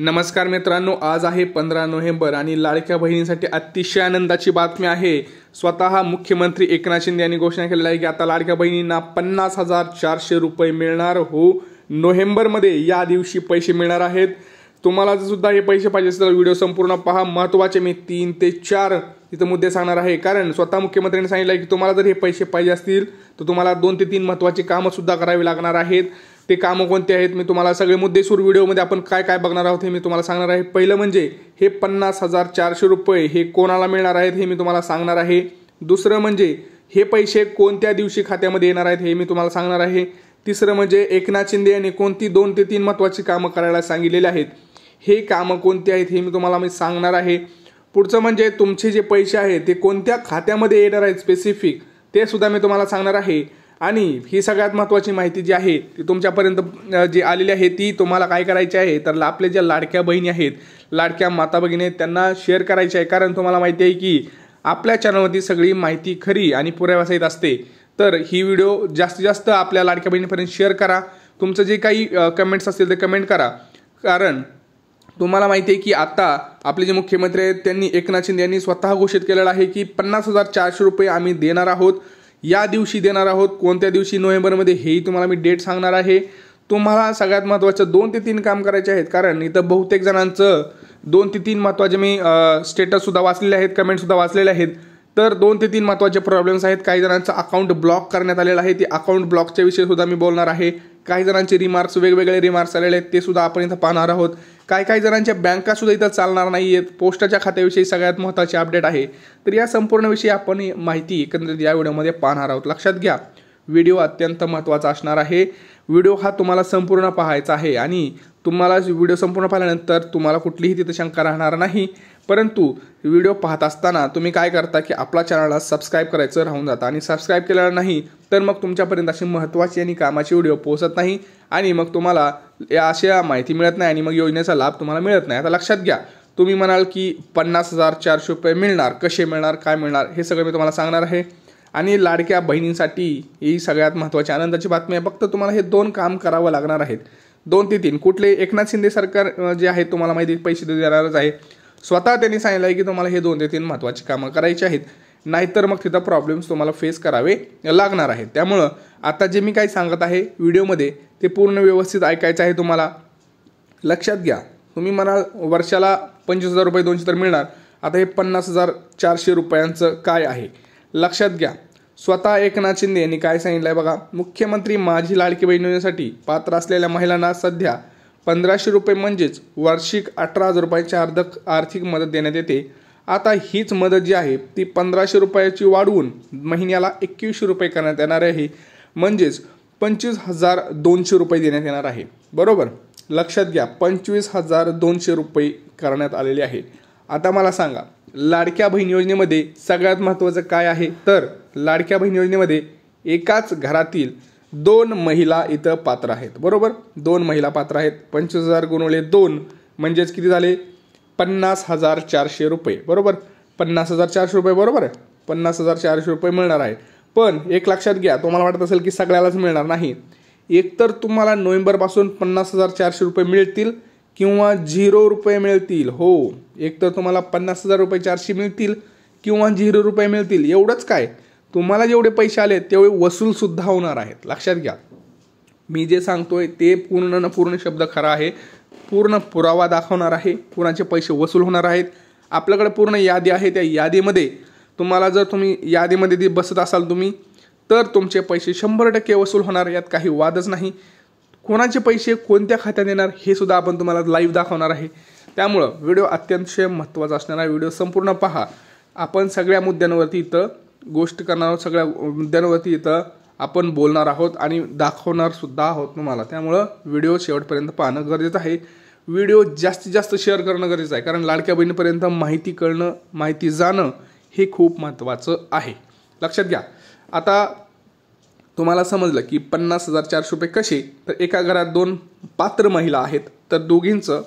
नमस्कार मित्रांनो, आज आहे 15 नोव्हेंबर आणि लाडक्या बहिणींसाठी अतिशय आनंदाची बातमी आहे। स्वतः मुख्यमंत्री एकनाथ शिंदे यांनी घोषणा केलेली आहे की आता लाडक्या बहिणींना 50,400 रुपये मिळणार हो। नोव्हेंबरमध्ये या दिवशी पैसे मिळणार आहेत। तुम्हाला जर सुद्धा हे पैसे पाहिजे असेल तर व्हिडिओ संपूर्ण पहा। महत्त्वाचे मी 3 ते 4 इथे मुद्दे सांगणार आहे, कारण स्वतः मुख्यमंत्र्यांनी सांगितलं की तुम्हाला जर हे पैसे पाहिजे असतील तर तुम्हाला 2 ते 3 महत्त्वाची कामं सुद्धा करावी लागणार आहेत। ते कामं कोणते आहेत मी तुम्हाला सगळे मुद्दे सुरू व्हिडिओमध्ये आपण काय काय बघणार आहोत हे मी तुम्हाला सांगणार आहे। पहिलं म्हणजे हे 50,400 रुपये हे कोणाला मिळणार आहेत हे मी तुम्हाला सांगणार आहे। दुसरं म्हणजे हे पैसे कोणत्या दिवशी खात्यामध्ये येणार आहेत हे मी तुम्हाला सांगणार आहे। तिसरं म्हणजे एकनाथ शिंदे यांनी कोणती 2 ते 3 महत्त्वाची कामं करायला सांगितलेली आहेत, हे कामं कोणती आहेत हे मी तुम्हाला सांगणार आहे। पुढचं म्हणजे तुमचे जे पैसे आहेत ते कोणत्या खात्यामध्ये येणार आहेत स्पेसिफिक ते सुद्धा मी तुम्हाला सांगणार आहे। आणि ही सगळ्यात महत्त्वाची माहिती जी आहे ती तुमच्यापर्यंत जी आलेली आहे ती तुम्हाला काय करायची आहे तर आपल्या ज्या लाडक्या बहिणी आहेत, लाडक्या माता भगिनी आहेत त्यांना शेअर करायची आहे, कारण तुम्हाला माहिती आहे की आपल्या चॅनलवरती सगळी माहिती खरी आणि पुराव्यासहित असते। तर ही व्हिडिओ जास्तीत जास्त आपल्या लाडक्या बहिणीपर्यंत शेअर करा। तुमचं जे काही कमेंट्स असतील ते कमेंट करा, कारण तुम्हाला माहिती आहे की आता आपले जे मुख्यमंत्री आहेत त्यांनी एकनाथ शिंदे यांनी स्वतः घोषित केलेलं आहे की 50,400 रुपये आम्ही देणार आहोत, या दिवशी देणार आहोत। कोणत्या दिवशी नोव्हेंबरमध्ये हेही तुम्हाला मी डेट सांगणार आहे। तुम्हाला सगळ्यात महत्त्वाचं 2 ते 3 काम करायचे आहेत, कारण इथं बहुतेक जणांचं 2 ते 3 महत्त्वाचे मी स्टेटस सुद्धा वाचलेले आहेत, कमेंट सुद्धा वाचलेले आहेत। तर 2 ते 3 महत्त्वाचे प्रॉब्लेम्स आहेत। काही जणांचं अकाउंट ब्लॉक करण्यात आलेलं आहे, ते अकाउंट ब्लॉकच्या विषयी सुद्धा मी बोलणार आहे। काही जणांचे रिमार्क्स वेगवेगळे रिमार्क्स आलेले आहेत ते सुद्धा आपण इथं पाहणार आहोत। काही जणांच्या बँका सुद्धा इथं चालणार नाही आहेत। पोस्टाच्या खात्याविषयी सगळ्यात महत्त्वाचे अपडेट आहे। तर या संपूर्ण विषयी आपण माहिती एकंदरीत या व्हिडिओमध्ये पाहणार आहोत। लक्षात घ्या, व्हिडिओ अत्यंत महत्त्वाचा असणार आहे। व्हिडिओ हा तुम्हाला संपूर्ण पाहायचा आहे आणि तुम्हाला व्हिडिओ संपूर्ण पाहिल्यानंतर तुम्हाला कुठलीही तिथे शंका राहणार नाही। परंतु व्हिडिओ पाहत असताना तुम्ही काय करता की आपला चॅनलला सबस्क्राईब करायचं राहून जातं, आणि सबस्क्राईब केलेलं नाही तर मग तुमच्यापर्यंत अशी महत्त्वाची आणि कामाची व्हिडिओ पोहोचत नाही आणि मग तुम्हाला या अशा माहिती मिळत नाही आणि मग योजनेचा लाभ तुम्हाला मिळत नाही। आता लक्षात घ्या, तुम्ही म्हणाल की 50,400 रुपये मिळणार, कसे मिळणार, काय मिळणार, हे सगळं मी तुम्हाला सांगणार आहे। आणि लाडक्या बहिणींसाठी ही सगळ्यात महत्त्वाची आनंदाची बातमी आहे। फक्त तुम्हाला हे 2 काम करावं लागणार आहेत, 2 ते 3 कुठले। एकनाथ शिंदे सरकार जे आहे तुम्हाला माहिती पैसे देणारच आहे। स्वतः त्यांनी सांगितलं आहे की तुम्हाला हे 2 ते 3 महत्त्वाची कामं करायची आहेत, नाहीतर मग तिथं प्रॉब्लेम्स तुम्हाला फेस करावे लागणार आहेत। त्यामुळं आता जे मी काही सांगत आहे व्हिडिओमध्ये ते पूर्ण व्यवस्थित ऐकायचं आहे तुम्हाला। लक्षात घ्या, तुम्ही म्हणाल वर्षाला 25,000 रुपये 200 तर मिळणार, आता हे 50,400 रुपयांचं काय आहे लक्षात घ्या। स्वतः एकनाथ शिंदे यांनी काय सांगितलं आहे बघा, मुख्यमंत्री माझी लाडकी बहीण योजनेसाठी पात्र असलेल्या महिलांना सध्या 1,500 रुपये म्हणजेच वार्षिक 18,000 रुपयांची आर्थिक मदत देण्यात येते। आता हीच मदत जी आहे ती 1,500 रुपयाची वाढवून महिन्याला 2100 रुपये करण्यात येणार आहे, म्हणजेच 25,200 रुपये देण्यात येणार आहे। बरोबर, लक्षात घ्या, 25,200 रुपये करण्यात आलेले आहे। आता मला सांगा, लाडक्या बहीण योजनेमध्ये सगळ्यात महत्त्वाचं काय आहे तर लाडक्या बहीण योजनेमध्ये एकाच घरातील 2 महिला इथं पात्र आहेत। बरोबर, 2 महिला पात्र आहेत। 25,000 गुणिले 2 म्हणजेच किती झाले 50,400 रुपये। बरोबर, 50,400 रुपये बरोबर आहे, 50,400 रुपये मिळणार आहे। पण एक लक्षात घ्या, तुम्हाला वाटत असेल की सगळ्यालाच मिळणार नाही। एकतर तुम्हाला नोव्हेंबरपासून 50,400 रुपये मिळतील किंवा 0 रुपये मिळतील। हो, एकतर तुम्हाला 50,000 रुपये 400 मिळतील किंवा 0 रुपये मिळतील। एवढंच काय, तुम्हाला जेवढे पैसे आले तेवढे वसूल सुद्धा होणार आहेत। लक्षात घ्या, मी जे सांगतोय ते पूर्ण शब्द खरा आहे, पूर्ण पुरावा दाखवणार आहे, कुणाचे पैसे वसूल होणार आहेत। आपल्याकडे पूर्ण यादी आहे, त्या यादीमध्ये तुम्हाला जर तुम्ही यादीमध्ये बसत असाल तुम्ही तर तुमचे पैसे 100% वसूल होणार, यात काही वादच नाही। कोणाचे पैसे कोणत्या खात्यात येणार हे सुद्धा आपण तुम्हाला लाईव्ह दाखवणार आहे। त्यामुळं व्हिडिओ अत्यंत महत्त्वाचा असणार आहे। व्हिडिओ संपूर्ण पहा, आपण सगळ्या मुद्द्यांवरती इथं गोष्ट करणार आहोत, सगळ्या मुद्द्यांवरती इथं आपण बोलणार आहोत आणि दाखवणार सुद्धा आहोत तुम्हाला। त्यामुळं व्हिडिओ शेवटपर्यंत पाहणं गरजेचं आहे। व्हिडिओ जास्तीत जास्त शेअर करणं गरजेचं आहे, कारण लाडक्या बहिणीपर्यंत माहिती कळणं, माहिती जाणं हे खूप महत्त्वाचं आहे। लक्षात घ्या, आता तुम्हाला समजलं की 50,400 रुपये कसे, तर एका घरात 2 पात्र महिला आहेत तर दोघींचं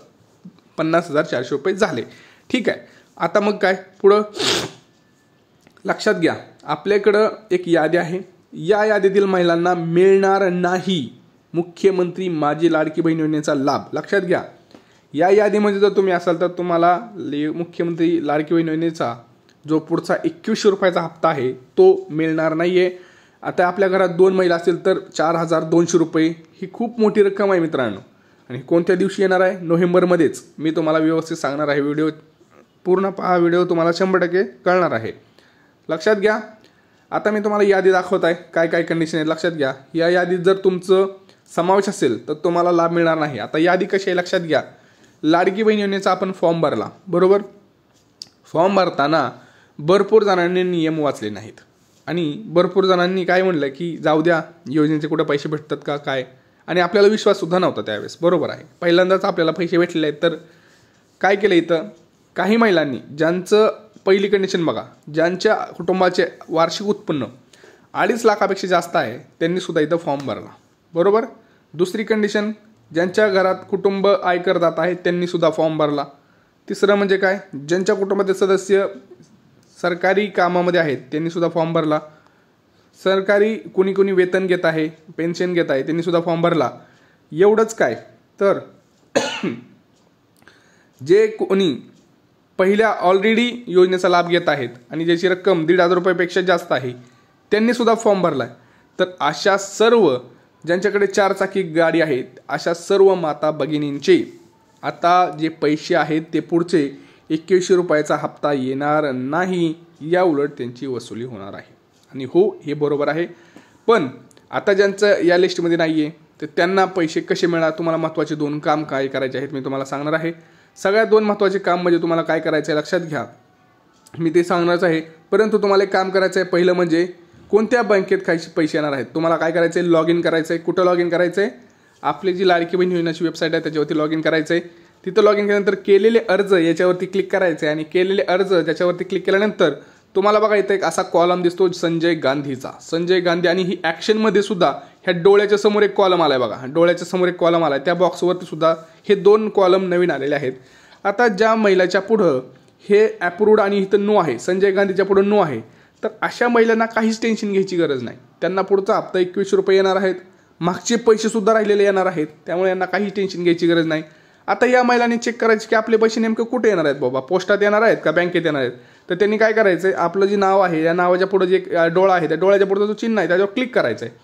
50,400 रुपये झाले। ठीक आहे, आता मग काय पुढं लक्षात घ्या, आपल्याकडं एक यादी आहे, या यादीतील महिलांना मिळणार नाही मुख्यमंत्री माझी लाडकी बहीण योजनेचा लाभ। लक्षात घ्या, या यादीमध्ये जर तुम्ही असाल तर तुम्हाला मुख्यमंत्री लाडकी बहीण योजनेचा जो पुढचा 2100 रुपयाचा हप्ता आहे तो मिळणार नाहीये। आता आपल्या घरात 2 महिला असतील तर 4200 रुपये ही खूप मोठी रक्कम आहे मित्रांनो। आणि कोणत्या दिवशी येणार आहे? नोव्हेंबरमध्येच। मी तुम्हाला व्यवस्थित सांगणार आहे, व्हिडिओ पूर्ण पहा, व्हिडिओ तुम्हाला 100% कळणार आहे, लक्षात घ्या। आता मी तुम्हाला यादी दाखवत आहे काय काय कंडिशन आहे, लक्षात घ्या। या यादीत जर तुमचं समावेश असेल तर तुम्हाला लाभ मिळणार नाही। आता यादी कशी आहे लक्षात घ्या। लाडकी बहीण योजनेचा आपण फॉर्म भरला बरोबर। फॉर्म भरताना भरपूर जणांनी नियम वाचले नाहीत आणि भरपूर जणांनी काय म्हणलं की जाऊ द्या, योजनेचे कुठे पैसे भेटतात का काय, आणि आपल्याला विश्वास सुद्धा नव्हता त्यावेळेस, बरोबर आहे। पहिल्यांदाच आपल्याला पैसे भेटलेले आहेत तर काय केलं इथं, काही महिलांनी ज्यांचं पहिली कंडिशन बघा, ज्यांच्या कुटुंबाचे वार्षिक उत्पन्न 2.5 लाखापेक्षा जास्त आहे त्यांनी सुद्धा इथं फॉर्म भरला बरोबर। दुसरी कंडिशन, ज्यांच्या घरात कुटुंब आयकरदाता आहेत त्यांनी सुद्धा फॉर्म भरला। तिसरं म्हणजे काय, ज्यांच्या कुटुंबातील सदस्य सरकारी कामामध्ये आहेत त्यांनी सुद्धा फॉर्म भरला। सरकारी कोणी वेतन घेत आहे, पेन्शन घेत आहे त्यांनी सुद्धा फॉर्म भरला। एवढंच काय तर जे कोणी पहिल्या ऑलरेडी योजनेचा लाभ घेत आहेत आणि ज्याची रक्कम 1,500 रुपयापेक्षा जास्त आहे त्यांनी सुद्धा फॉर्म भरलाय। तर अशा सर्व ज्यांच्याकडे 4 चाकी गाडी आहेत अशा सर्व माता भगिनींचे आता जे पैसे आहेत ते पुढचे 2100 रुपयाचा हप्ता येणार नाही, या उलट त्यांची वसुली होणार आहे। आणि हो, हे बरोबर आहे। पण आता ज्यांचं या लिस्टमध्ये नाही आहे तर त्यांना पैसे कसे मिळणार, तुम्हाला महत्त्वाचे 2 काम काय करायचे आहेत मी तुम्हाला सांगणार आहे। सगळ्यात 2 महत्त्वाचे काम म्हणजे तुम्हाला काय करायचं आहे लक्षात घ्या, मी ते सांगणारच आहे। परंतु तुम्हाला एक काम करायचं आहे, पहिलं म्हणजे कोणत्या बँकेत काय पैसे येणार आहेत तुम्हाला काय करायचं आहे, लॉग इन करायचं आहे। कुठं लॉग इन करायचं आहे? आपली जी लाडकी बहीण योजनेची वेबसाईट आहे त्याच्यावरती लॉग इन करायचं आहे। तिथं लॉग इन केल्यानंतर केलेले अर्ज याच्यावरती क्लिक करायचं आहे आणि केलेले अर्ज त्याच्यावरती क्लिक केल्यानंतर तुम्हाला बघा इथं एक असा कॉलम दिसतो संजय गांधीचा, संजय गांधी, आणि ही ॲक्शनमध्ये सुद्धा ह्या डोळ्याच्या समोर एक कॉलम आलाय बघा, डोळ्याच्या समोर एक कॉलम आलाय, त्या बॉक्सवरती सुद्धा हे 2 कॉलम नवीन आलेले आहेत। आता ज्या महिलाच्या पुढं हे अप्रूव्ड आणि इथं नो आहे, संजय गांधीच्या पुढं नो आहे, तर अशा महिलांना काहीच टेन्शन घ्यायची गरज नाही। त्यांना पुढचा हप्ता 2100 रुपये येणार आहेत, मागचे पैसे सुद्धा राहिलेले येणार आहेत, त्यामुळे यांना काही टेन्शन घ्यायची गरज नाही। आता या महिलांनी चेक करायचे की आपले पैसे नेमके कुठे येणार आहेत बाबा, पोस्टात येणार आहेत का बँकेत येणार आहेत। तर त्यांनी काय करायचं आहे, आपलं जे नाव आहे या नावाच्या पुढे जे डोळा आहे त्या डोळ्याच्या पुढे जो चिन्ह आहे त्याच्यावर क्लिक करायचं आहे।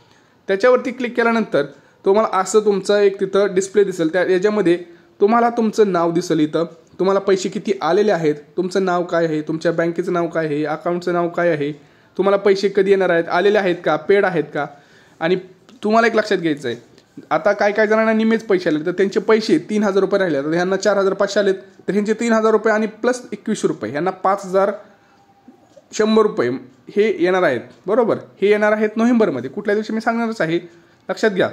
त्याच्यावरती क्लिक केल्यानंतर तुम्हाला असं तुमचं एक तिथं डिस्प्ले दिसेल, त्या याच्यामध्ये तुम्हाला तुमचं नाव दिसेल, इथं तुम्हाला पैसे किती आलेले आहेत, तुमचं नाव काय आहे, तुमच्या बँकेचं नाव काय आहे, अकाउंटचं नाव काय आहे, तुम्हाला पैसे कधी येणार आहेत, आलेले आहेत का, पेड आहेत का। आणि तुम्हाला एक लक्षात घ्यायचं आहे, आता काय काय जणांना निम्मेच पैसे आले तर त्यांचे पैसे 3000 रुपये राहिले, तर ह्यांना 4500 आलेत तर ह्यांचे 3000 रुपये आणि प्लस 2100 रुपये, ह्यांना 5100 रुपये हे येणार आहेत बरोबर। हे येणार आहेत नोव्हेंबरमध्ये, कुठल्या दिवशी मी सांगणारच आहे, लक्षात घ्या।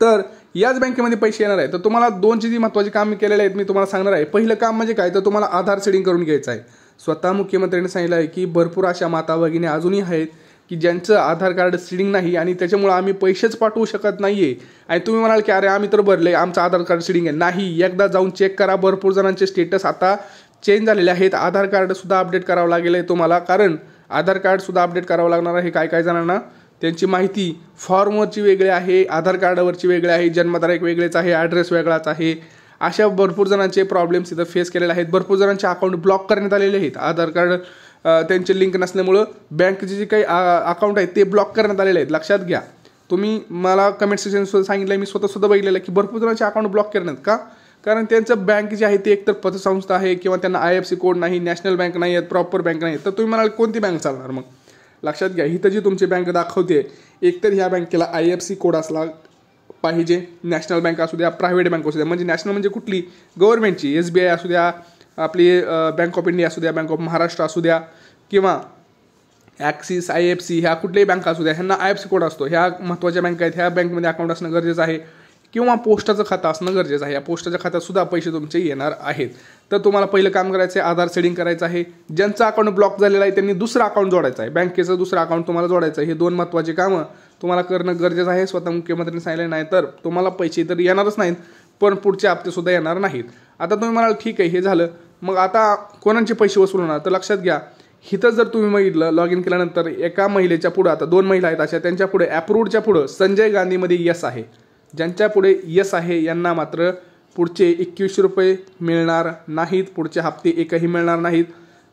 तर याच बँकेमध्ये पैसे येणार आहेत। तर तुम्हाला 2 जी महत्त्वाची कामे केलेली आहेत मी तुम्हाला सांगणार आहे। पहिलं काम म्हणजे काय, तर तुम्हाला आधार सेटिंग करून घ्यायचं आहे। स्वतः मुख्यमंत्र्यांनी सांगितलं आहे की भरपूर अशा माता भगिनी अजूनही आहेत की ज्यांचं आधार कार्ड सीडिंग नाही आणि त्याच्यामुळे आम्ही पैसेच पाठवू शकत नाहीये। आणि तुम्ही म्हणाल की अरे आम्ही तर भरले, आमचं आधार कार्ड सीडिंग आहे, नाही, एकदा जाऊन चेक करा। भरपूर जणांचे स्टेटस आता चेंज झालेले आहेत, आधार कार्ड सुद्धा अपडेट करावं लागेल आहे तुम्हाला, कारण आधार कार्ड सुद्धा अपडेट करावं लागणार आहे काय काय जणांना। त्यांची माहिती फॉर्मवरची वेगळी आहे, आधार कार्डावरची वेगळी आहे, जन्मतारीख वेगळीच आहे, ॲड्रेस वेगळाच आहे। अशा भरपूर जणांचे प्रॉब्लेम्स इथं फेस केलेले आहेत। भरपूर जणांचे अकाउंट ब्लॉक करण्यात आलेले आहेत, आधार कार्ड त्यांचे लिंक नसल्यामुळं बँकेचे जे काही अकाउंट आहेत ते ब्लॉक करण्यात आलेले आहेत, लक्षात घ्या। तुम्ही मला कमेंट सेक्शनमध्ये सांगितलं, मी स्वतः बघितलेलं की भरपूर जणांचे अकाउंट ब्लॉक करण्यात का, कारण त्यांचं बँक जी आहे ती एकतर पतसंस्था आहे किंवा त्यांना IFSC कोड नाही, नॅशनल बँक नाही आहेत, प्रॉपर बँक नाही, तर तुम्ही म्हणाल कोणती बँक चालणार मग, लक्षात घ्या। इथं जी तुमची बँक दाखवते एकतर ह्या बँकेला IFSC कोड असला पाहिजे, नॅशनल बँक असू द्या, प्रायव्हेट बँक असू द्या, म्हणजे नॅशनल म्हणजे कुठली, गव्हर्नमेंटची, SBI असू द्या, आपली बँक ऑफ इंडिया असू द्या, बँक ऑफ महाराष्ट्र असू द्या, किंवा ॲक्सिस, IFSC, ह्या कुठल्याही बँक असू द्या, ह्यांना IFSC कोड असतो। ह्या महत्त्वाच्या बँका आहेत, ह्या बँकमध्ये अकाउंट असणं गरजेचं आहे, किंवा पोस्टाचं खातं असणं गरजेचं आहे। या पोस्टाच्या खात्यात सुद्धा पैसे तुमचे येणार आहेत। तर तुम्हाला पहिलं काम करायचं आहे, आधार सेटिंग करायचं आहे। ज्यांचं अकाउंट ब्लॉक झालेलं आहे त्यांनी दुसरं अकाउंट जोडायचं आहे, बँकेचं दुसरं अकाउंट तुम्हाला जोडायचं आहे। हे 2 महत्त्वाचे कामं तुम्हाला करणं गरजेचं आहे। स्वतः मुख्यमंत्र्यांनी सांगितलं, नाही तर तुम्हाला पैसे तर येणारच नाहीत, पण पुढचे हप्ते सुद्धा येणार नाहीत। आता तुम्ही म्हणाल ठीक आहे हे झालं, मग आता कोणाचे पैसे वसूल होणार, तर लक्षात घ्या, इथं जर तुम्ही बघितलं लॉग इन केल्यानंतर एका महिलेच्या पुढं, आता 2 महिला आहेत अशा, त्यांच्या पुढे अप्रूव्डच्या पुढं संजय गांधीमध्ये यस आहे, ज्यांच्या पुढे यस आहे यांना मात्र पुढचे 2100 रुपये मिळणार नाहीत, पुढचे हप्ते एकही मिळणार नाहीत.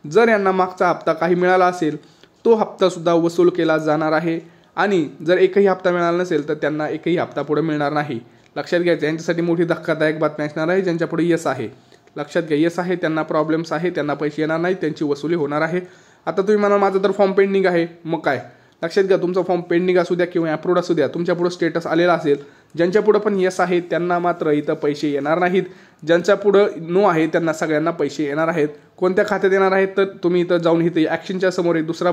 जर यांना मागचा हप्ता काही मिळाला असेल तो हप्तासुद्धा वसूल केला जाणार आहे आणि जर एकही हप्ता मिळाला नसेल तर त्यांना एकही हप्ता पुढे मिळणार नाही. लक्षात घ्यायचं, यांच्यासाठी मोठी धक्कादायक बातमी असणार आहे. ज्यांच्या पुढे यस आहे, लक्षात घ्या, यस आहे त्यांना प्रॉब्लेम्स आहे, त्यांना पैसे येणार नाहीत, त्यांची वसुली होणार आहे. आता तुम्ही म्हणा माझा तर फॉर्म पेंडिंग आहे, मग काय, लक्षात घ्या, तुमचा फॉर्म पेंडिंग असू द्या किंवा अप्रूव्ड असू द्या, तुमच्या पुढे स्टेटस आलेला असेल, ज्यांच्या पुढे पण यस आहे त्यांना मात्र इथं पैसे येणार नाहीत. ज्यांच्या पुढे नो आहे त्यांना सगळ्यांना पैसे येणार आहेत. कोणत्या खात्यात येणार आहेत तर तुम्ही इथं जाऊन इथे ॲक्शनच्या समोर एक दुसरा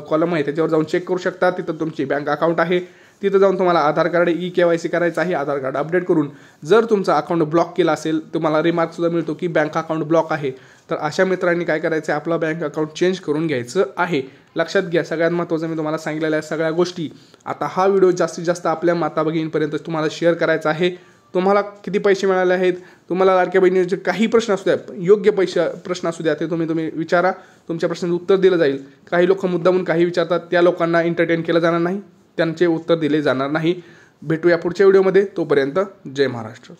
कॉलम आहे त्याच्यावर जाऊन चेक करू शकता. तिथं तुमची बँक अकाउंट आहे, तिथं जाऊन तुम्हाला आधार कार्ड KYC करायचं आहे. आधार कार्ड अपडेट करून जर तुमचं अकाउंट ब्लॉक केलं असेल तुम्हाला रिमार्कसुद्धा मिळतो की बँक अकाउंट ब्लॉक आहे, तर अशा मित्रांनी काय करायचं आहे, आपलं बँक अकाउंट चेंज करून घ्यायचं आहे. लक्षात घ्या, सगळ्यात महत्त्वाचं मी तुम्हाला सांगितलेल्या सगळ्या गोष्टी. आता हा व्हिडिओ जास्तीत जास्त आपल्या माता भगिनींपर्यंत तुम्हाला शेअर करायचा आहे. तुम्हाला किती पैसे मिळाले आहेत, तुम्हाला लाडक्या बहिणीचे काही प्रश्न असू द्या, योग्य प्रश्न असू द्या, ते तुम्ही विचारा, तुमच्या प्रश्नाचं उत्तर दिलं जाईल. काही लोक मुद्दामून काही विचारतात, त्या लोकांना एंटरटेन केलं जाणार नाही, त्यांचे उत्तर दिले जाणार नाही. भेटूया पुढच्या व्हिडिओमध्ये, तोपर्यंत जय महाराष्ट्र.